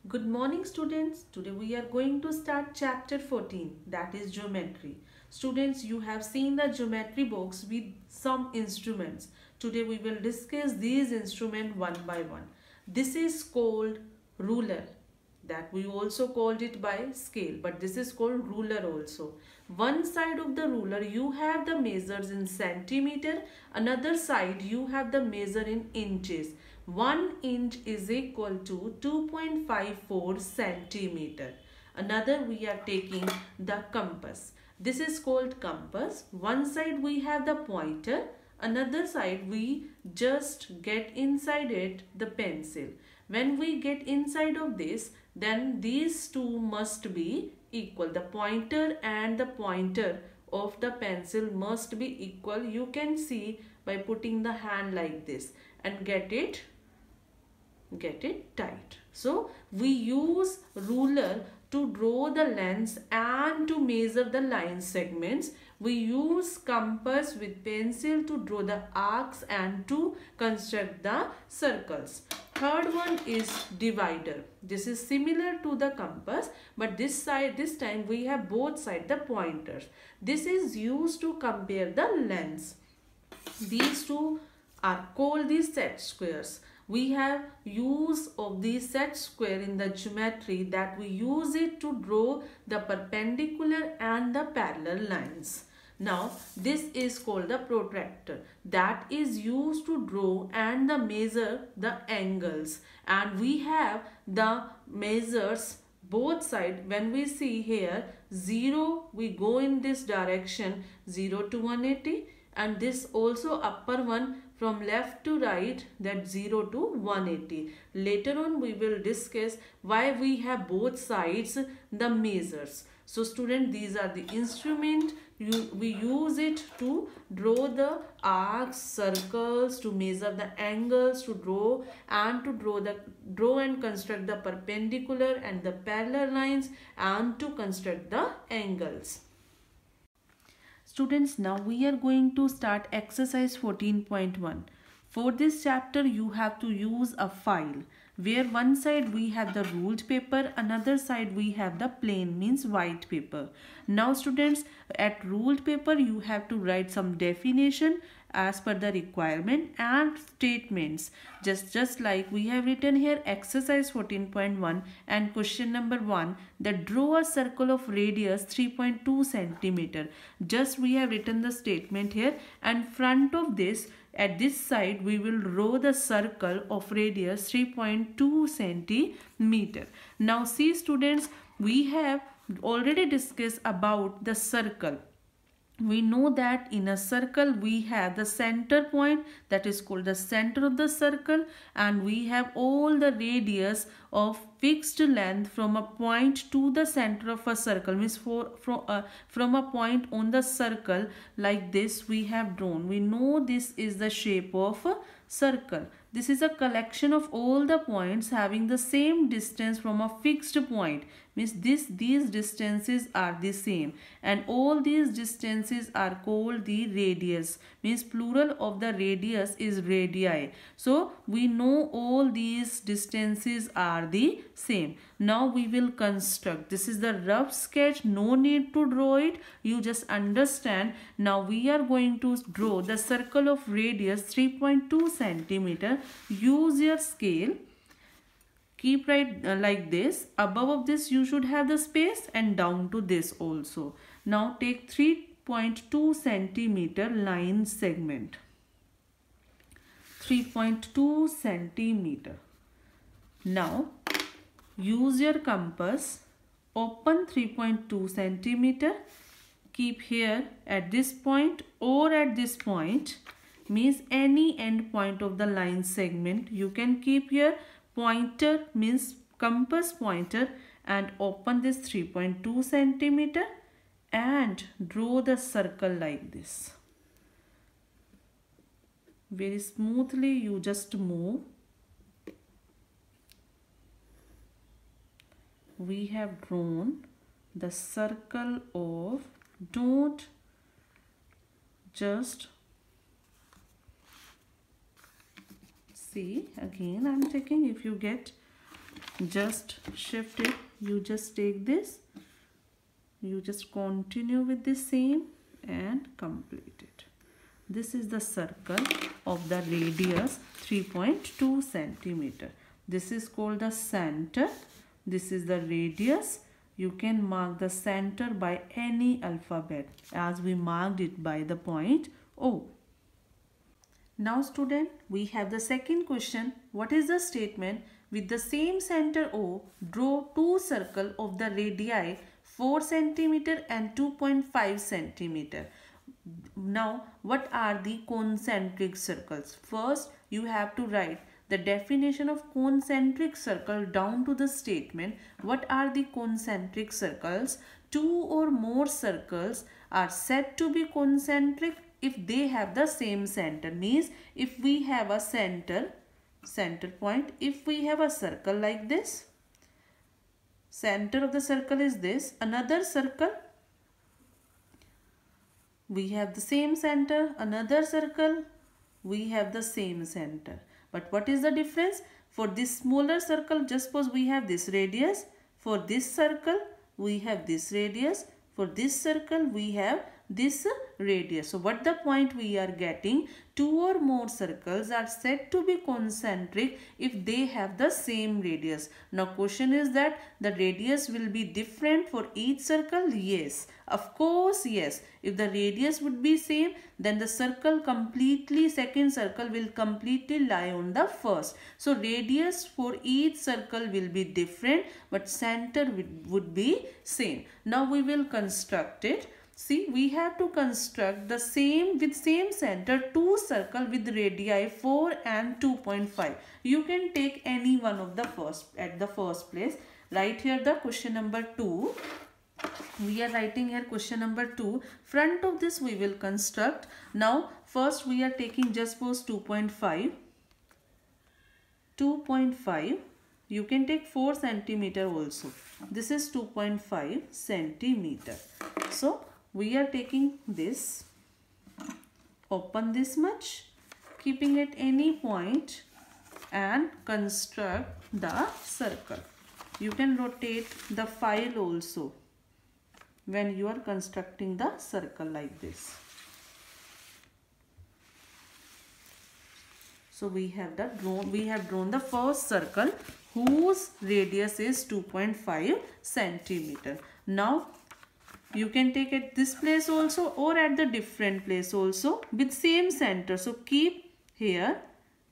Good morning students. Today we are going to start chapter 14, that is geometry. Students, you have seen the geometry box with some instruments. Today we will discuss these instruments one by one. This is called ruler, that we also called it by scale, but this is called ruler also. One side of the ruler you have the measures in centimeter, another side you have the measure in inches. 1 inch is equal to 2.54 centimeter. Another, we are taking the compass. This is called compass. One side we have the pointer, another side we just get inside it the pencil. When we get inside of this, then these two must be equal. The pointer and the pointer of the pencil must be equal. You can see by putting the hand like this and get it tight. So we use ruler to draw the lines and to measure the line segments. We use compass with pencil to draw the arcs and to construct the circles. Third one is divider. This is similar to the compass, but this time we have both sides the pointers. This is used to compare the lengths. These two are called the set squares. We have use of the set square in the geometry, that we use it to draw the perpendicular and the parallel lines. Now this is called the protractor, that is used to draw and the measure the angles, and we have the measures both side. When we see here 0, we go in this direction 0 to 180, and this also upper one from left to right, that 0 to 180. Later on we will discuss why we have both sides the measures. So student, these are the instrument we use it to draw the arcs, circles, to measure the angles, to draw and construct the perpendicular and the parallel lines, and to construct the angles. Students, now we are going to start exercise 14.1. For this chapter, you have to use a file where one side we have the ruled paper, another side we have the plain, means white paper. Now students, at ruled paper you have to write some definition as per the requirement and statements, just like we have written here exercise 14.1 and question number 1, that draw a circle of radius 3.2 centimeter. Just we have written the statement here, and front of this, at this side we will draw the circle of radius 3.2 centimeter. Now see students, we have already discussed about the circle. We know that in a circle we have the center point, that is called the center of the circle, and we have all the radius of fixed length from a point to the center of a circle, means from a point on the circle like this we have drawn. We know this is the shape of a circle. This is a collection of all the points having the same distance from a fixed point, means these distances are the same, and all these distances are called the radius, means plural of the radius is radii. So we know all these distances are the same. Now we will construct. This is the rough sketch, no need to draw it, you just understand. Now we are going to draw the circle of radius 3.2 centimeter. Use your scale, keep right like this. Above of this you should have the space, and down to this also. Now take 3.2 centimeter line segment, 3.2 centimeter. Now use your compass, open 3.2 centimeter, keep here at this point or at this point, means any end point of the line segment you can keep here. Pointer means compass pointer, and open this 3.2 centimeter and draw the circle like this. Very smoothly you just move. We have drawn the circle of, don't just see, again I'm checking if you get just shift it. You just take this, you just continue with the same and complete it. This is the circle of the radius 3.2 centimeter. This is called the center. This is the radius. You can mark the center by any alphabet as we marked it by the point O. Now student, we have the second question. What is the statement? With the same center O, draw two circles of the radii 4 centimeter and 2.5 centimeter. Now, what are the concentric circles? First, you have to write the definition of concentric circle down to the statement. What are the concentric circles? Two or more circles are said to be concentric if they have the same center. Means if we have a center point, if we have a circle like this, center of the circle is this, another circle, we have the same center, another circle, we have the same center. But what is the difference? For this smaller circle, just suppose we have this radius. For this circle, we have this radius. For this circle, we have this radius. So what the point we are getting? Two or more circles are said to be concentric if they have the same radius. Now question is that the radius will be different for each circle? Yes. Of course, yes. If the radius would be same, then the circle completely, second circle will completely lie on the first. So radius for each circle will be different, but center would be same. Now we will construct it. See, we have to construct the same with same center two circle with radii 4 and 2.5. You can take any one of the first at the first place. Write here the question number 2. We are writing here question number 2. Front of this we will construct. Now first we are taking just suppose 2.5. 2.5. You can take 4 centimeter also. This is 2.5 centimeter. So we are taking this, open this much, keeping at any point and construct the circle. You can rotate the file also when you are constructing the circle like this. So we have drawn the first circle whose radius is 2.5 centimeter. Now you can take at this place also or at the different place also with same center. So keep here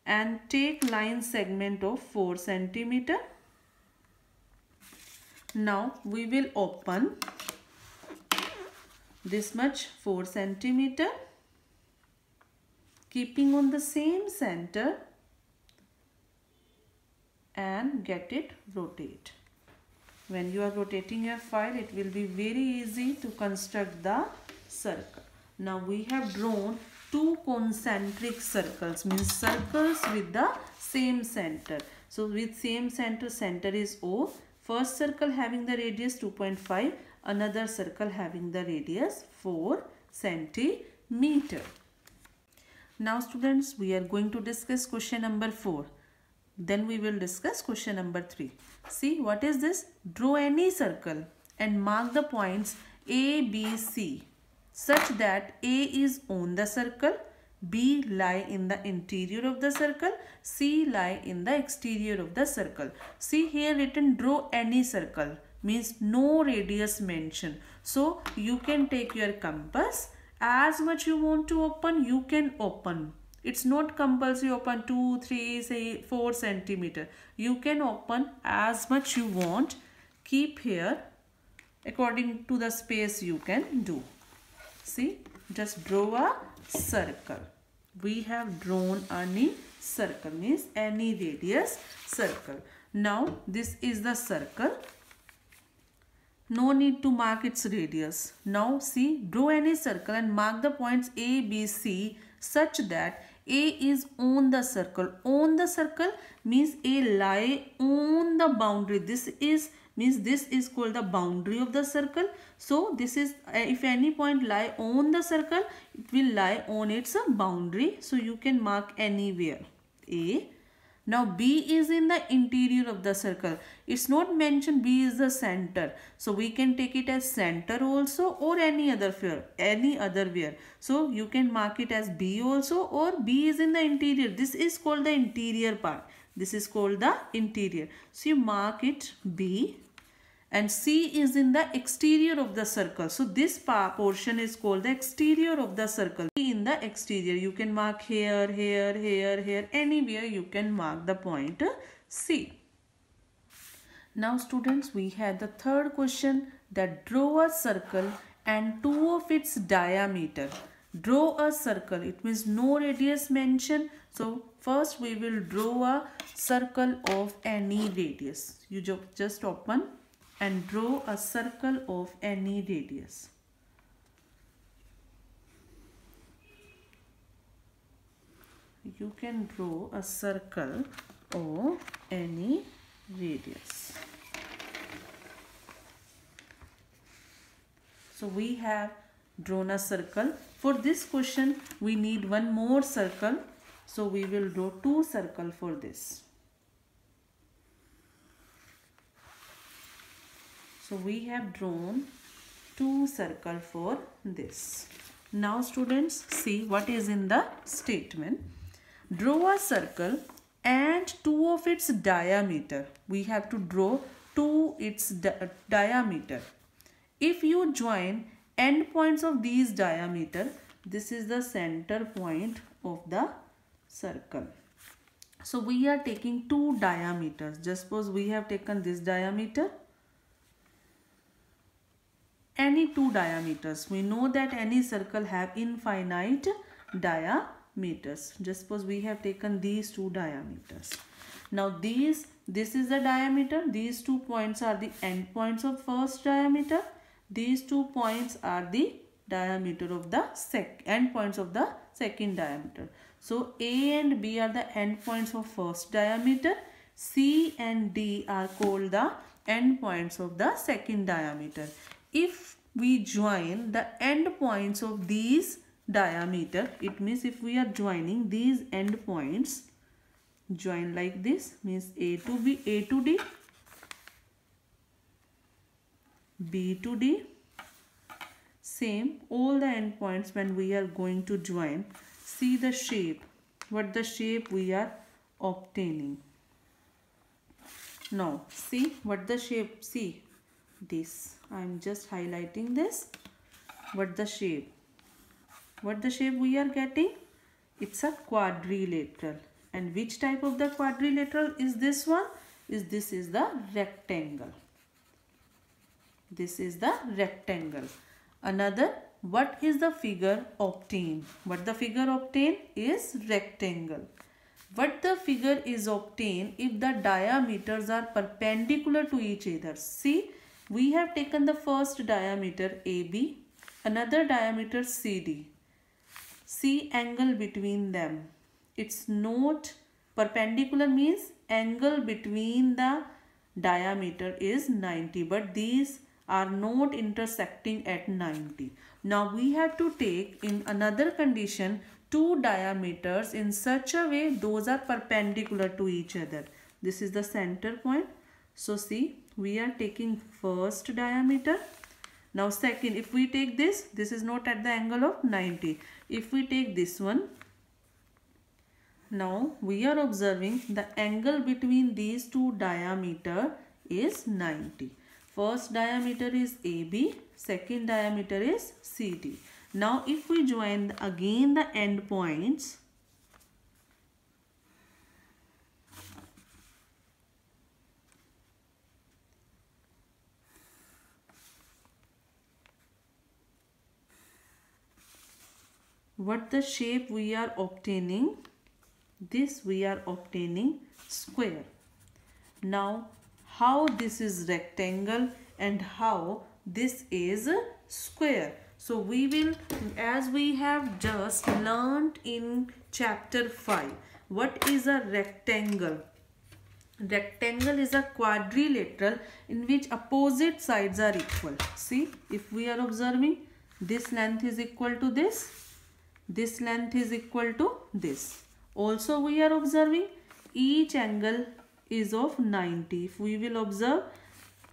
and take line segment of 4 centimeter. Now we will open this much 4 centimeter, keeping on the same center and get it rotate. When you are rotating your file, it will be very easy to construct the circle. Now we have drawn two concentric circles, means circles with the same center. So with same center, center is O. First circle having the radius 2.5, another circle having the radius 4 centimeter. Now students, we are going to discuss question number 4. Then we will discuss question number 3. See, what is this? Draw any circle and mark the points A, B, C such that A is on the circle, B lie in the interior of the circle, C lie in the exterior of the circle. See here written draw any circle, means no radius mentioned. So you can take your compass, as much you want to open, you can open. It's not compulsory open 2, 3, say 4 centimeter. You can open as much you want. Keep here according to the space you can do. See, just draw a circle. We have drawn any circle, means any radius circle. Now this is the circle. No need to mark its radius. Now see, draw any circle and mark the points A, B, C such that A is on the circle. On the circle means A lie on the boundary. This is called the boundary of the circle. So this is, if any point lie on the circle, it will lie on its boundary. So you can mark anywhere A. Now B is in the interior of the circle. It's not mentioned B is the center. So we can take it as center also or any other where. So you can mark it as B also, or B is in the interior. This is called the interior part. This is called the interior. So you mark it B. And C is in the exterior of the circle. So this portion is called the exterior of the circle. In the exterior, you can mark here, here, here, here, anywhere you can mark the point C. Now students, we have the third question, that draw a circle and two of its diameter. Draw a circle, it means no radius mentioned. So first we will draw a circle of any radius. You just open and draw a circle of any radius. You can draw a circle of any radius. So we have drawn a circle. For this question, we need one more circle. So we will draw two circles for this. So we have drawn two circles for this. Now students, see what is in the statement. Draw a circle and two of its diameter. We have to draw two its diameter. If you join end points of these diameter, this is the center point of the circle. So we are taking two diameters. Just suppose we have taken this diameter. Any two diameters. We know that any circle have infinite diameters. Just suppose we have taken these two diameters. Now this is the diameter. These 2 points are the end points of first diameter. These 2 points are the diameter of the end points of the second diameter. So A and B are the end points of first diameter. C and D are called the end points of the second diameter. If we join the end points of these diameter, it means if we are joining these end points, join like this, means A to B, A to D, B to D. Same, all the end points when we are going to join, see the shape, what the shape we are obtaining. Now see what the shape, see this, I am just highlighting this. What the shape we are getting? It's a quadrilateral. And which type of the quadrilateral is this one? This is the rectangle. This is the rectangle. Another, what is the figure obtained? What the figure obtained is rectangle. What the figure is obtained if the diameters are perpendicular to each other. See, we have taken the first diameter AB, another diameter CD. See angle between them. It's not perpendicular, means angle between the diameter is 90, but these are not intersecting at 90. Now we have to take in another condition two diameters in such a way those are perpendicular to each other. This is the center point. So see, we are taking first diameter. Now second, if we take this is not at the angle of 90. If we take this one, now we are observing the angle between these two diameter is 90. First diameter is AB, second diameter is CD. Now if we join again the end points, what the shape we are obtaining? This we are obtaining square. Now how this is rectangle and how this is square. So we will, as we have just learnt in chapter 5, what is a rectangle? Rectangle is a quadrilateral in which opposite sides are equal. See, if we are observing, this length is equal to this length is equal to this. Also we are observing each angle is of 90. If we will observe,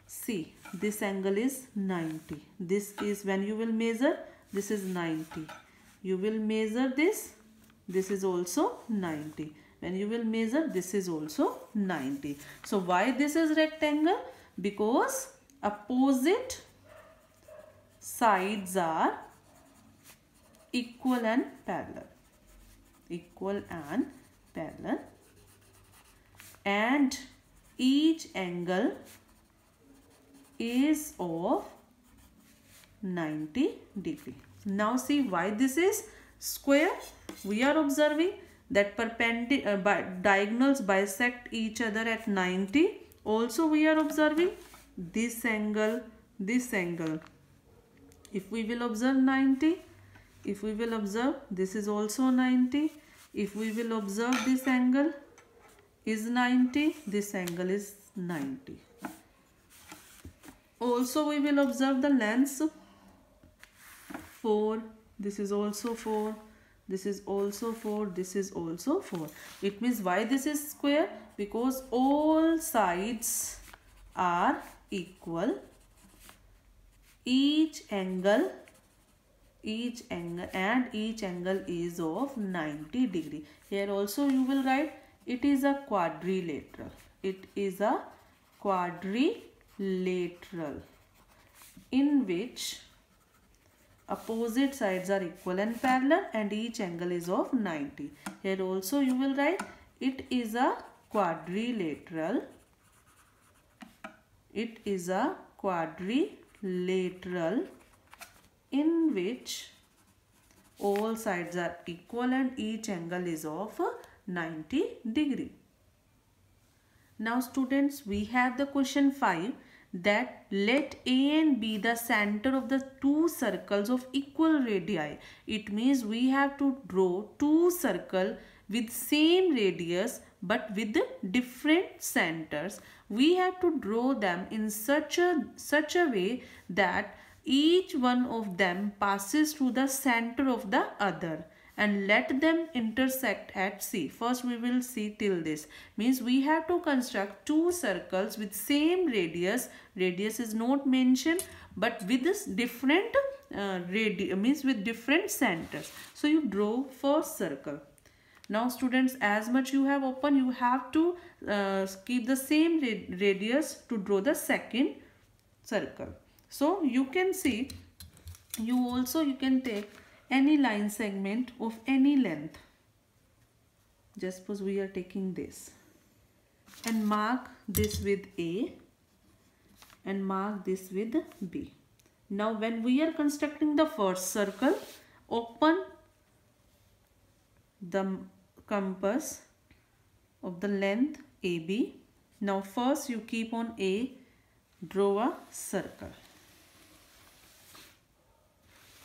see, this angle is 90. This is when you will measure, this is 90. You will measure this is also 90. When you will measure, this is also 90. So why this is rectangle? Because opposite sides are equal and parallel. Equal and parallel. And each angle is of 90 degree. Now see why this is square. We are observing that diagonals bisect each other at 90. Also we are observing this angle. If we will observe 90, if we will observe, this is also 90. If we will observe, this angle is 90, this angle is 90. Also we will observe the lengths. 4, this is also 4, this is also 4, this is also 4. It means why this is square? Because all sides are equal. Each angle is of 90 degree. Here also you will write it is a quadrilateral. It is a quadrilateral in which opposite sides are equal and parallel and each angle is of 90. Here also you will write it is a quadrilateral. It is a quadrilateral in which all sides are equal and each angle is of 90 degree. Now students, we have the question 5, that let A and B the center of the two circles of equal radii. It means we have to draw two circles with same radius but with different centers. We have to draw them in such a way that each one of them passes through the center of the other and let them intersect at C. First we will see till this. Means we have to construct two circles with same radius. Radius is not mentioned but with this different means with different centers. So you draw first circle. Now students, as much you have open, you have to keep the same radius to draw the second circle. So you can see, you can take any line segment of any length. Just suppose we are taking this and mark this with A and mark this with B. Now when we are constructing the first circle, open the compass of the length AB. Now first you keep on A, draw a circle.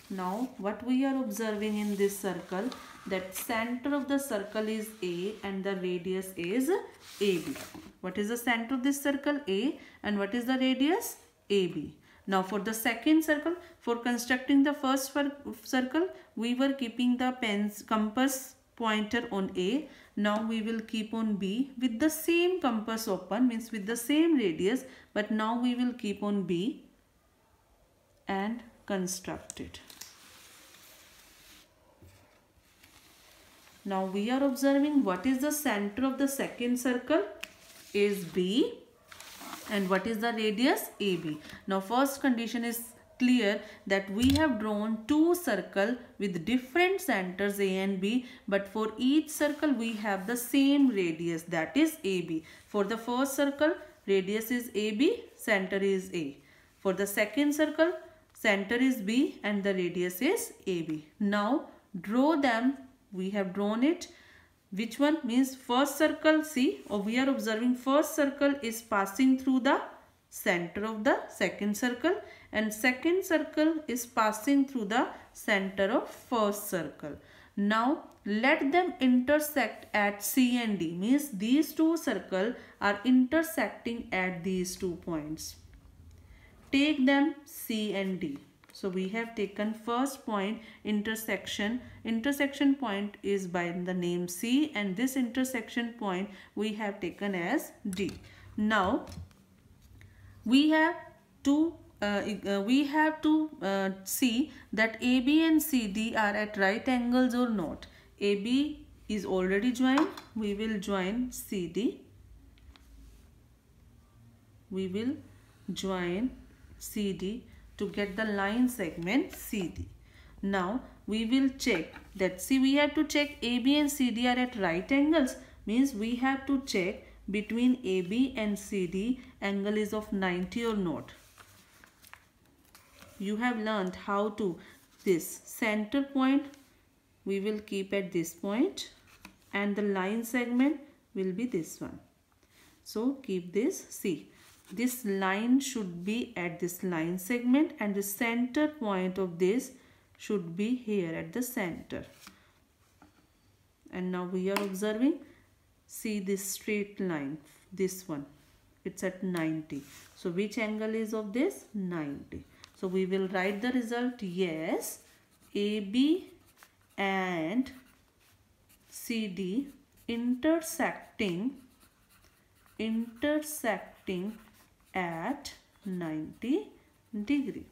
Now what we are observing in this circle, that center of the circle is A and the radius is AB. What is the center of this circle? A, and what is the radius? AB. Now for the second circle, for constructing the first circle, we were keeping the compass pointer on A. Now we will keep on B with the same compass open, means with the same radius, but now we will keep on B and construct it. Now we are observing what is the center of the second circle is B and what is the radius? AB. Now first condition is clear that we have drawn two circles with different centers A and B, but for each circle we have the same radius, that is AB. For the first circle, radius is AB, center is A. For the second circle, center is B and the radius is AB. Now draw them. We have drawn it. Which one? Means first circle, see, or we are observing first circle is passing through the center of the second circle and second circle is passing through the center of first circle. Now let them intersect at C and D. Means these two circles are intersecting at these 2 points. Take them C and D. So we have taken first point intersection. Intersection point is by the name C, and this intersection point we have taken as D. Now we have to see that AB and CD are at right angles or not. AB is already joined. We will join CD. We will join CD to get the line segment CD. Now we will check that, see, we have to check AB and CD are at right angles, means we have to check between AB and CD angle is of 90 or not. You have learned how to, this center point we will keep at this point and the line segment will be this one. So keep this, see, this line should be at this line segment and the center point of this should be here at the center. And now we are observing, see this straight line, this one, it's at 90. So which angle is of this? 90. So we will write the result, yes, AB and CD intersecting at 90 degree.